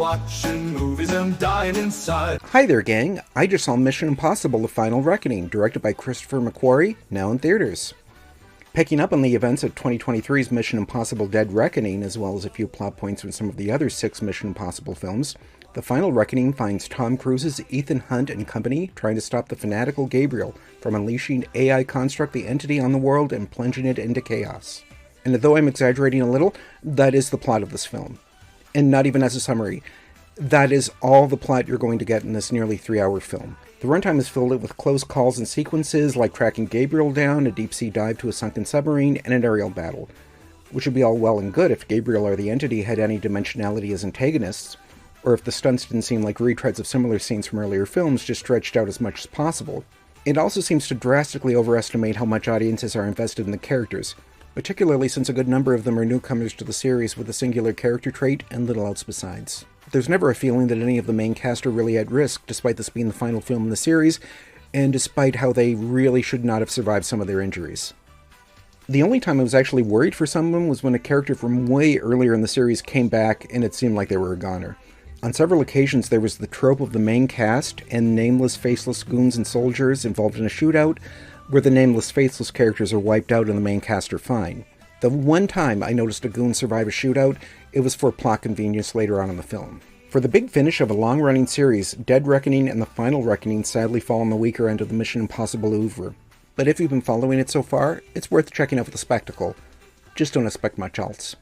watching movies and dying inside. Hi there, gang. I just saw Mission Impossible: The Final Reckoning, directed by Christopher McQuarrie, now in theaters. Picking up on the events of 2023's Mission Impossible: Dead Reckoning, as well as a few plot points from some of the other 6 Mission Impossible films, The Final Reckoning finds Tom Cruise's Ethan Hunt and company trying to stop the fanatical Gabriel from unleashing AI construct the entity on the world and plunging it into chaos. And though I'm exaggerating a little, that is the plot of this film. And not even as a summary. That is all the plot you're going to get in this nearly 3-hour film. The runtime is filled with close calls and sequences like tracking Gabriel down, a deep-sea dive to a sunken submarine, and an aerial battle. Which would be all well and good if Gabriel or the entity had any dimensionality as antagonists, or if the stunts didn't seem like retreads of similar scenes from earlier films just stretched out as much as possible. It also seems to drastically overestimate how much audiences are invested in the characters, particularly since a good number of them are newcomers to the series with a singular character trait and little else besides. There's never a feeling that any of the main cast are really at risk, despite this being the final film in the series, and despite how they really should not have survived some of their injuries. The only time I was actually worried for some of them was when a character from way earlier in the series came back and it seemed like they were a goner. On several occasions there was the trope of the main cast and nameless, faceless goons and soldiers involved in a shootout, where the nameless, faceless characters are wiped out and the main cast are fine. The one time I noticed a goon survive a shootout, it was for plot convenience later on in the film. For the big finish of a long-running series, Dead Reckoning and The Final Reckoning sadly fall on the weaker end of the Mission Impossible oeuvre. But if you've been following it so far, it's worth checking out for the spectacle. Just don't expect much else.